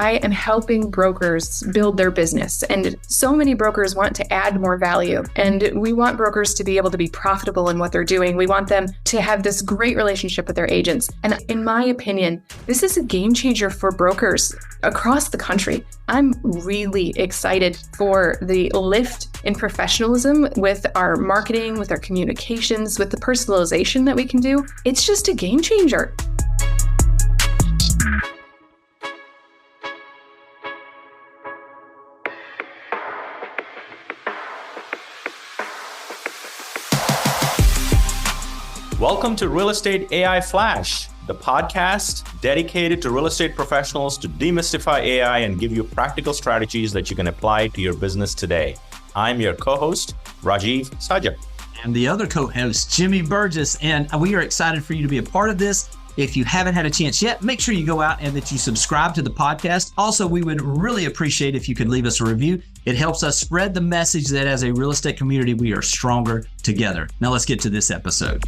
I am helping brokers build their business. And so many brokers want to add more value. And we want brokers to be able to be profitable in what they're doing. We want them to have this great relationship with their agents. And in my opinion, this is a game changer for brokers across the country. I'm really excited for the lift in professionalism with our marketing, with our communications, with the personalization that we can do. It's just a game changer. Welcome to Real Estate AI Flash, the podcast dedicated to real estate professionals to demystify AI and give you practical strategies that you can apply to your business today. I'm your co-host, Rajeev Sajja. And the other co-host, Jimmy Burgess, and we are excited for you to be a part of this. If you haven't had a chance yet, make sure you go out and that you subscribe to the podcast. Also, we would really appreciate if you could leave us a review. It helps us spread the message that as a real estate community, we are stronger together. Now let's get to this episode.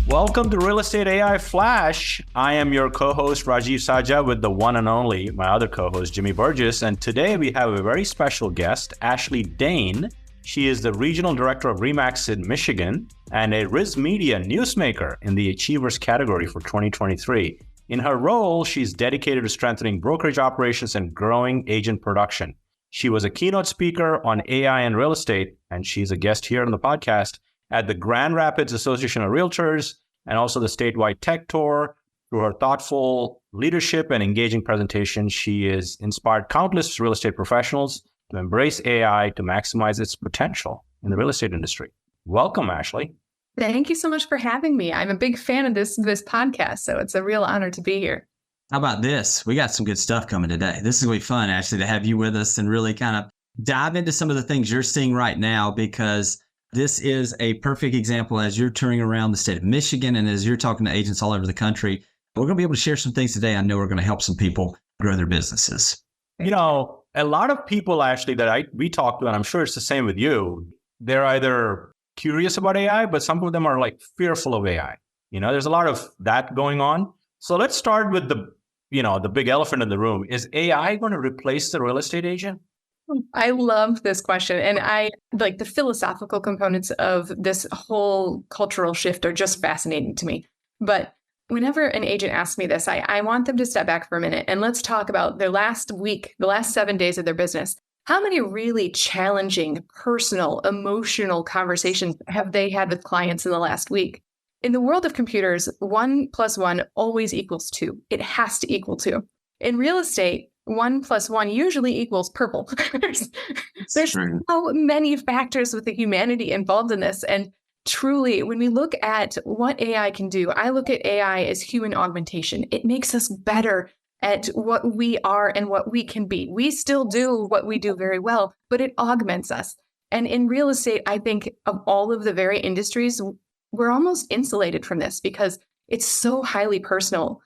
Welcome to Real Estate AI Flash. I am your co-host, Rajeev Sajja, with the one and only, my other co-host, Jimmy Burgess. And today we have a very special guest, Ashley Dane. She is the Regional Director of ReMax in Michigan and a RIS Media Newsmaker in the Achievers category for 2023. In her role, she's dedicated to strengthening brokerage operations and growing agent production. She was a keynote speaker on AI and real estate, and she's a guest here on the podcast at the Grand Rapids Association of Realtors and also the statewide tech tour. Through her thoughtful leadership and engaging presentation, she has inspired countless real estate professionals to embrace AI to maximize its potential in the real estate industry. Welcome, Ashley. Thank you so much for having me. I'm a big fan of this podcast, so it's a real honor to be here. How about this? We got some good stuff coming today. This is going to be fun, Ashley, to have you with us and really kind of dive into some of the things you're seeing right now, because this is a perfect example as you're touring around the state of Michigan and as you're talking to agents all over the country. We're going to be able to share some things today I know are going to help some people grow their businesses. You know, a lot of people actually that we talk to, and I'm sure it's the same with you, they're either curious about AI, but some of them are like fearful of AI. You know, there's a lot of that going on. So let's start with the big elephant in the room. Is AI going to replace the real estate agent? I love this question. And I like the philosophical components of this whole cultural shift are just fascinating to me. But whenever an agent asks me this, I want them to step back for a minute and let's talk about their last week, the last 7 days of their business. How many really challenging, personal, emotional conversations have they had with clients in the last week? In the world of computers, 1 + 1 always equals 2. It has to equal 2. In real estate, 1 + 1 usually equals purple. There's so many factors with the humanity involved in this. And truly, when we look at what AI can do, I look at AI as human augmentation. It makes us better at what we are and what we can be. We still do what we do very well, but it augments us. And in real estate, I think of all of the very industries, we're almost insulated from this because it's so highly personal.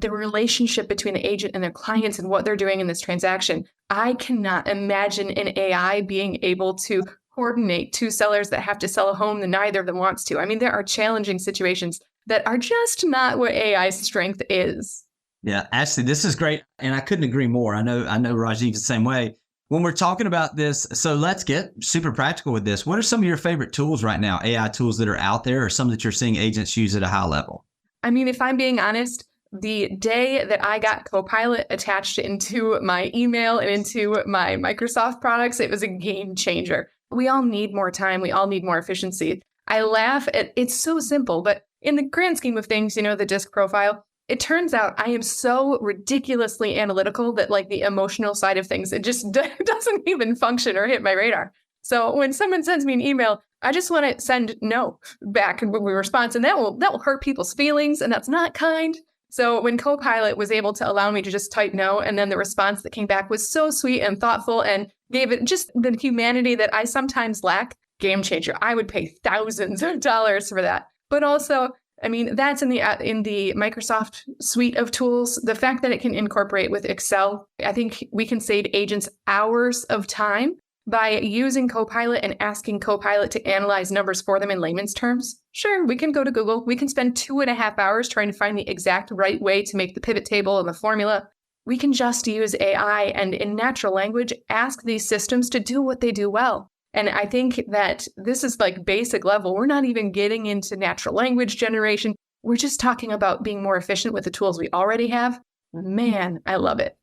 The relationship between the agent and their clients and what they're doing in this transaction. I cannot imagine an AI being able to coordinate two sellers that have to sell a home that neither of them wants to. I mean, there are challenging situations that are just not what AI's strength is. Yeah, Ashley, this is great. And I couldn't agree more. I know Rajeev the same way. When we're talking about this, so let's get super practical with this. What are some of your favorite tools right now, AI tools that are out there or some that you're seeing agents use at a high level? I mean, if I'm being honest, the day that I got Copilot attached into my email and into my Microsoft products, it was a game changer. We all need more time. We all need more efficiency. I laugh at it's so simple, but in the grand scheme of things, the disc profile, it turns out I am so ridiculously analytical that like the emotional side of things, it just doesn't even function or hit my radar. So when someone sends me an email, I just want to send no back with a response, and that will hurt people's feelings, and that's not kind. So when Copilot was able to allow me to just type no, and then the response that came back was so sweet and thoughtful and gave it just the humanity that I sometimes lack, game changer. I would pay thousands of dollars for that. But also, I mean, that's in the Microsoft suite of tools. The fact that it can incorporate with Excel, I think we can save agents hours of time by using Copilot and asking Copilot to analyze numbers for them in layman's terms. Sure, we can go to Google. We can spend 2.5 hours trying to find the exact right way to make the pivot table and the formula. We can just use AI and in natural language, ask these systems to do what they do well. And I think that this is like basic level. We're not even getting into natural language generation. We're just talking about being more efficient with the tools we already have. Man, I love it.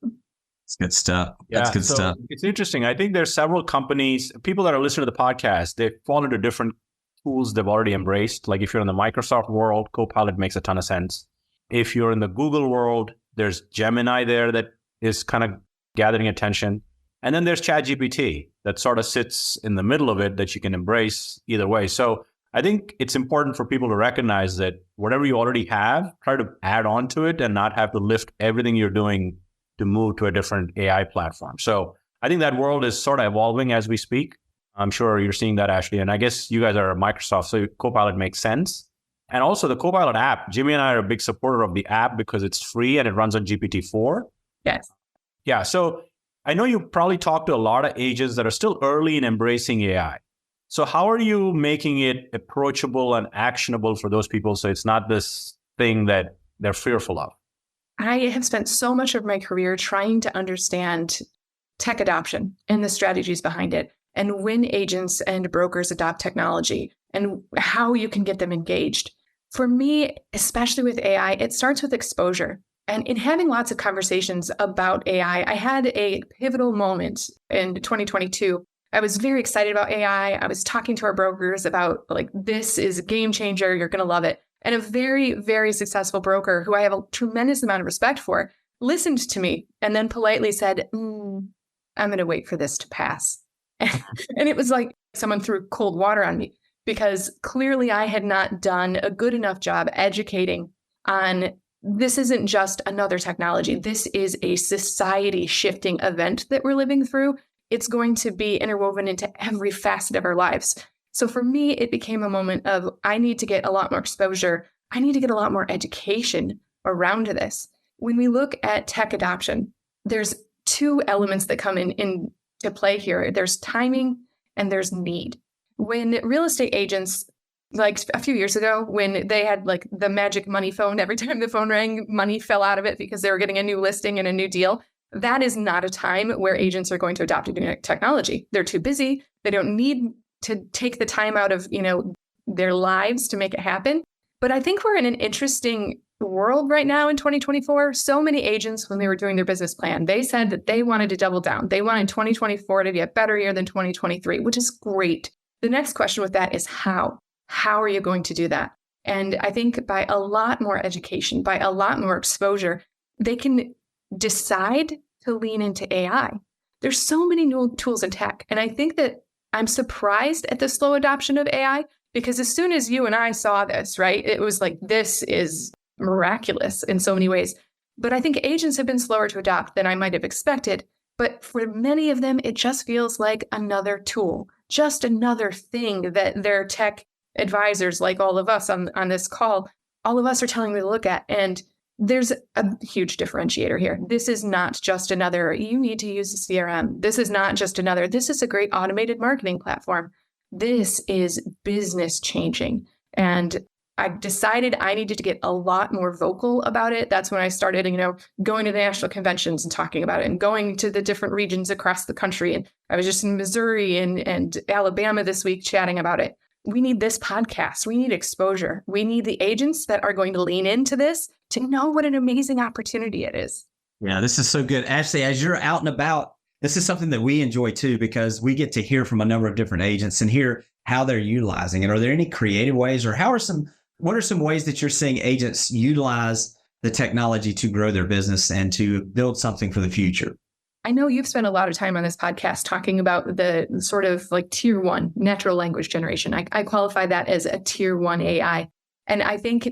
It's good stuff. That's good stuff. It's interesting. I think there's several companies, people that are listening to the podcast, they fall into different tools they've already embraced. Like if you're in the Microsoft world, Copilot makes a ton of sense. If you're in the Google world, there's Gemini there that is kind of gathering attention. And then there's ChatGPT that sort of sits in the middle of it that you can embrace either way. So I think it's important for people to recognize that whatever you already have, try to add on to it and not have to lift everything you're doing to move to a different AI platform. So I think that world is sort of evolving as we speak. I'm sure you're seeing that, Ashley. And I guess you guys are at Microsoft, so Copilot makes sense. And also the Copilot app, Jimmy and I are a big supporter of the app because it's free and it runs on GPT-4. Yes. Yeah. So I know you probably talked to a lot of agents that are still early in embracing AI. So how are you making it approachable and actionable for those people so it's not this thing that they're fearful of? I have spent so much of my career trying to understand tech adoption and the strategies behind it, and when agents and brokers adopt technology and how you can get them engaged. For me, especially with AI, it starts with exposure. And in having lots of conversations about AI, I had a pivotal moment in 2022. I was very excited about AI. I was talking to our brokers about like, this is a game changer. You're going to love it. And a very, very successful broker who I have a tremendous amount of respect for listened to me and then politely said, I'm going to wait for this to pass. And it was like someone threw cold water on me because clearly I had not done a good enough job educating on this isn't just another technology. This is a society shifting event that we're living through. It's going to be interwoven into every facet of our lives. So for me, it became a moment of, I need to get a lot more exposure. I need to get a lot more education around this. When we look at tech adoption, there's two elements that come into play here. There's timing and there's need. When real estate agents, like a few years ago, when they had like the magic money phone, every time the phone rang, money fell out of it because they were getting a new listing and a new deal. That is not a time where agents are going to adopt a new technology. They're too busy. They don't need to take the time out of, their lives to make it happen. But I think we're in an interesting world right now in 2024. So many agents, when they were doing their business plan, they said that they wanted to double down. They wanted 2024 to be a better year than 2023, which is great. The next question with that is how? How are you going to do that? And I think by a lot more education, by a lot more exposure, they can decide to lean into AI. There's so many new tools in tech. And I think that I'm surprised at the slow adoption of AI because as soon as you and I saw this, right, it was like, this is miraculous in so many ways. But I think agents have been slower to adopt than I might have expected. But for many of them, it just feels like another tool, just another thing that their tech advisors, like all of us on this call, all of us are telling me to look at. And there's a huge differentiator here. This is not just another, you need to use a CRM. This is not just another, this is a great automated marketing platform. This is business changing. And I decided I needed to get a lot more vocal about it. That's when I started, going to the national conventions and talking about it and going to the different regions across the country. And I was just in Missouri and Alabama this week chatting about it. We need this podcast. We need exposure. We need the agents that are going to lean into this to know what an amazing opportunity it is. Yeah, this is so good. Ashley, as you're out and about, this is something that we enjoy too, because we get to hear from a number of different agents and hear how they're utilizing it. Are there any creative ways, or what are some ways that you're seeing agents utilize the technology to grow their business and to build something for the future? I know you've spent a lot of time on this podcast talking about the sort of like tier one natural language generation. I qualify that as a tier one AI. And I think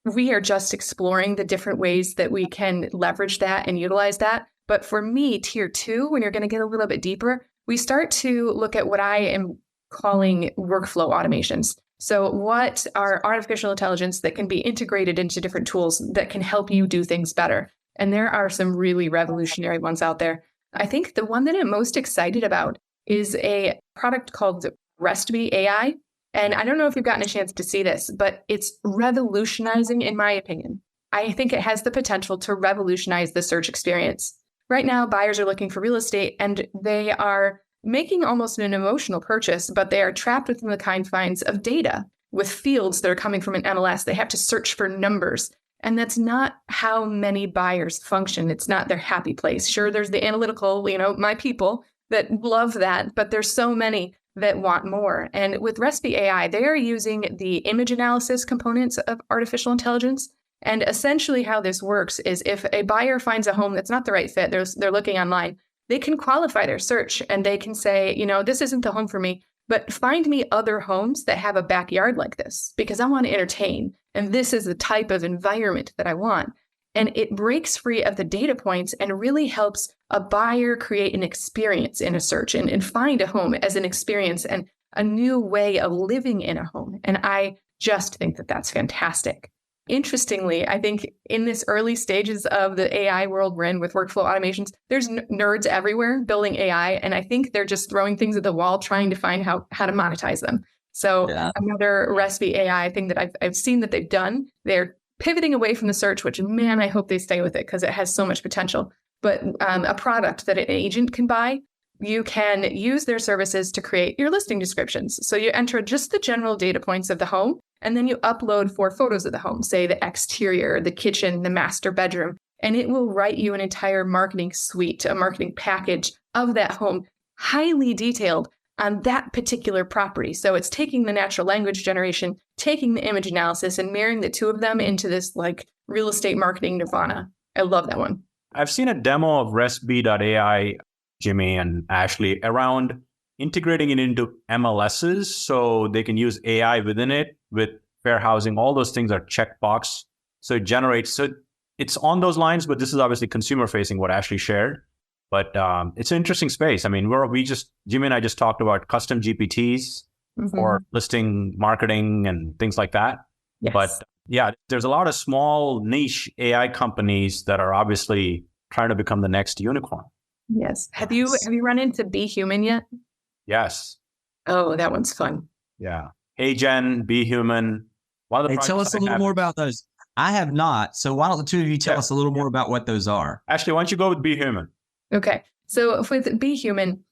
we are just exploring the different ways that we can leverage that and utilize that. But for me, tier two, when you're going to get a little bit deeper, we start to look at what I am calling workflow automations. So what are artificial intelligence that can be integrated into different tools that can help you do things better? And there are some really revolutionary ones out there. I think the one that I'm most excited about is a product called RIS AI. And I don't know if you've gotten a chance to see this, but it's revolutionizing, in my opinion. I think it has the potential to revolutionize the search experience. Right now, buyers are looking for real estate and they are making almost an emotional purchase, but they are trapped within the confines of data with fields that are coming from an MLS. They have to search for numbers. And that's not how many buyers function. It's not their happy place. Sure, there's the analytical, my people that love that, but there's so many that want more. And with RIS AI, they are using the image analysis components of artificial intelligence. And essentially how this works is if a buyer finds a home that's not the right fit, they're looking online, they can qualify their search and they can say, this isn't the home for me, but find me other homes that have a backyard like this because I want to entertain. And this is the type of environment that I want. And it breaks free of the data points and really helps a buyer create an experience in a search and find a home as an experience and a new way of living in a home. And I just think that that's fantastic. Interestingly, I think in this early stages of the AI world we're in with workflow automations, there's nerds everywhere building AI. And I think they're just throwing things at the wall, trying to find how to monetize them. So another RIS AI thing that I've seen that they've done, they're pivoting away from the search, which, man, I hope they stay with it because it has so much potential. But a product that an agent can buy, you can use their services to create your listing descriptions. So you enter just the general data points of the home, and then you upload 4 photos of the home, say the exterior, the kitchen, the master bedroom, and it will write you an entire marketing suite, a marketing package of that home, highly detailed on that particular property. So it's taking the natural language generation, taking the image analysis, and marrying the two of them into this real estate marketing nirvana. I love that one. I've seen a demo of RESB.ai, Jimmy and Ashley, around integrating it into MLSs so they can use AI within it with fair housing. All those things are checkbox. So it generates, so it's on those lines, but this is obviously consumer facing, what Ashley shared. But it's an interesting space. I mean, Jimmy and I just talked about custom GPTs for listing marketing and things like that. Yes. But yeah, there's a lot of small niche AI companies that are obviously trying to become the next unicorn. Yes. Have you run into Be Human yet? Yes. Oh, that one's fun. Yeah. Hey, Jen, Be Human. Tell us a little more about those. I have not. So why don't the two of you tell us a little more about what those are? Ashley, why don't you go with Be Human? Okay. So with Be Human,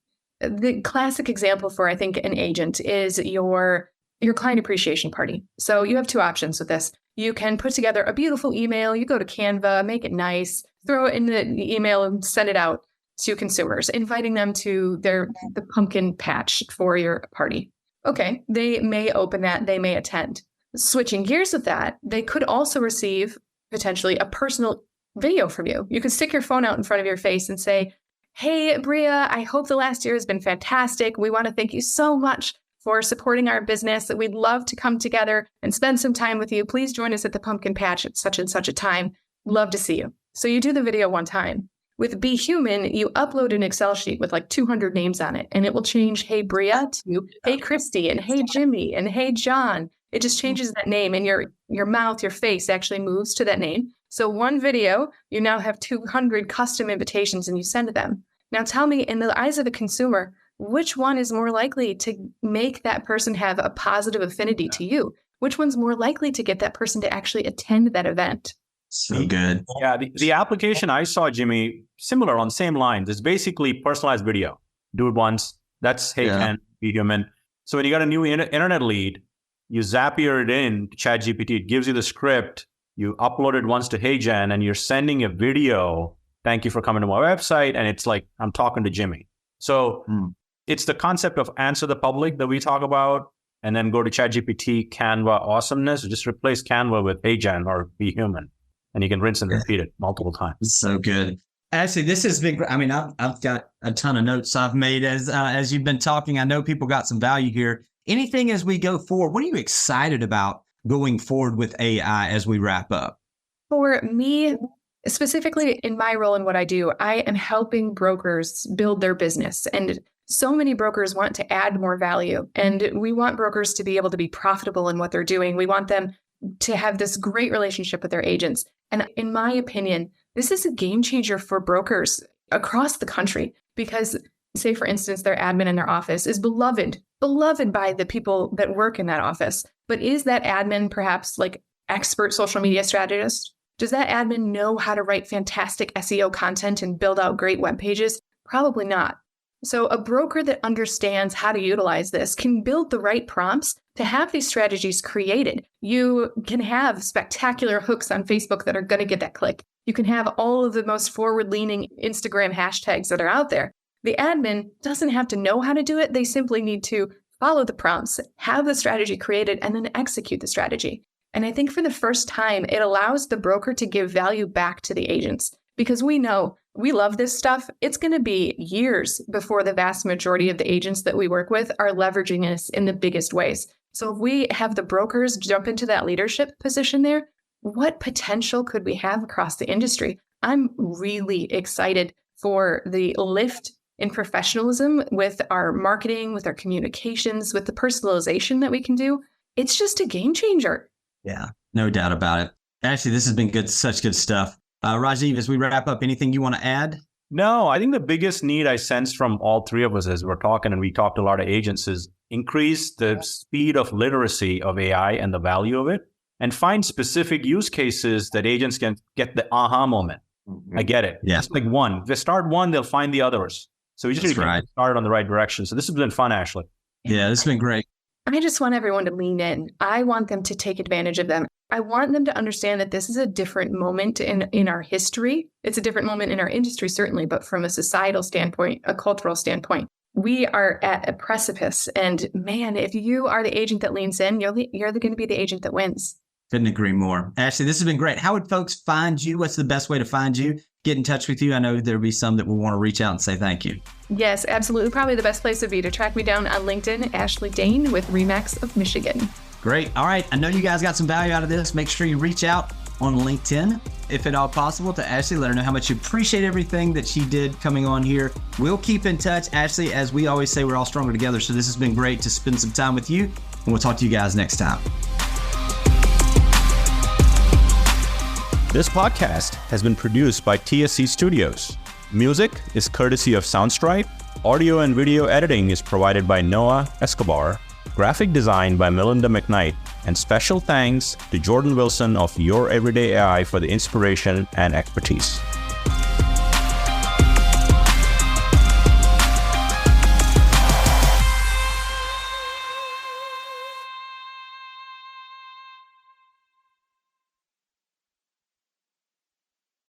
the classic example for, I think, an agent is your client appreciation party. So you have 2 options with this. You can put together a beautiful email. You go to Canva, make it nice, throw it in the email and send it out to consumers, inviting them to the pumpkin patch for your party. Okay. They may open that. They may attend. Switching gears with that, they could also receive potentially a personal video from you. You could stick your phone out in front of your face and say, "Hey, Bria, I hope the last year has been fantastic. We want to thank you so much for supporting our business. We'd love to come together and spend some time with you. Please join us at the pumpkin patch at such and such a time. Love to see you." So you do the video one time. With Be Human, you upload an Excel sheet with 200 names on it, and it will change "Hey, Bria" to "Hey, Christy," and "Hey, Jimmy," and "Hey, John." It just changes that name, and your mouth, your face actually moves to that name. So one video, you now have 200 custom invitations and you send them. Now tell me, in the eyes of a consumer, which one is more likely to make that person have a positive affinity to you? Which one's more likely to get that person to actually attend that event? So good. Yeah, the application I saw, Jimmy, similar on the same lines. It's basically personalized video. Do it once. That's Hey, Jen, Be Human. So when you got a new internet lead, you Zapier it in to ChatGPT. It gives you the script. You upload it once to Hey, Jen, and you're sending a video. "Thank you for coming to my website." And it's like, I'm talking to Jimmy. So it's the concept of answer the public that we talk about, and then go to ChatGPT, Canva awesomeness. Just replace Canva with Hey, Jen or Be Human. And you can rinse and repeat it multiple times. So good. Actually, this has been great. I mean, I've got a ton of notes I've made as you've been talking. I know people got some value here. Anything as we go forward, what are you excited about going forward with AI as we wrap up? For me, specifically in my role and what I do, I am helping brokers build their business. And so many brokers want to add more value. And we want brokers to be able to be profitable in what they're doing. We want them to have this great relationship with their agents. And in my opinion, this is a game changer for brokers across the country because say for instance, their admin in their office is beloved by the people that work in that office. But is that admin perhaps like expert social media strategist? Does that admin know how to write fantastic SEO content and build out great web pages? Probably not. So a broker that understands how to utilize this can build the right prompts to have these strategies created. You can have spectacular hooks on Facebook that are going to get that click. You can have all of the most forward-leaning Instagram hashtags that are out there. The admin doesn't have to know how to do it. They simply need to follow the prompts, have the strategy created, and then execute the strategy. And I think for the first time, it allows the broker to give value back to the agents, because we know we love this stuff. It's going to be years before the vast majority of the agents that we work with are leveraging this in the biggest ways. So if we have the brokers jump into that leadership position there, what potential could we have across the industry? I'm really excited for the lift in professionalism with our marketing, with our communications, with the personalization that we can do. It's just a game changer. Yeah, no doubt about it. Actually, this has been good, such good stuff. Rajeev, as we wrap up, anything you want to add? No, I think the biggest need I sensed from all three of us as we're talking, and we talked to a lot of agents, is increase the speed of literacy of AI and the value of it, and find specific use cases that agents can get the aha moment. I get it. Yeah. It's like one. If they start one, they'll find the others. So we just need to get started on the right direction. So this has been fun, Ashley. Yeah, this has been great. I just want everyone to lean in. I want them to take advantage of them. I want them to understand that this is a different moment in our history. It's a different moment in our industry, certainly, but from a societal standpoint, a cultural standpoint, we are at a precipice. And man, if you are the agent that leans in, you're going to be the agent that wins. Couldn't agree more. Ashley, this has been great. How would folks find you? What's the best way to find you? Get in touch with you. I know there'll be some that will want to reach out and say thank you. Yes, absolutely. Probably the best place would be to track me down on LinkedIn, Ashley Dane with ReMax of Michigan. Great. All right. I know you guys got some value out of this. Make sure you reach out on LinkedIn, if at all possible, to Ashley. Let her know how much you appreciate everything that she did coming on here. We'll keep in touch. Ashley, as we always say, we're all stronger together. So this has been great to spend some time with you. And we'll talk to you guys next time. This podcast has been produced by TSC Studios. Music is courtesy of Soundstripe. Audio and video editing is provided by Noah Escobar. Graphic design by Melinda McKnight. And special thanks to Jordan Wilson of Your Everyday AI for the inspiration and expertise.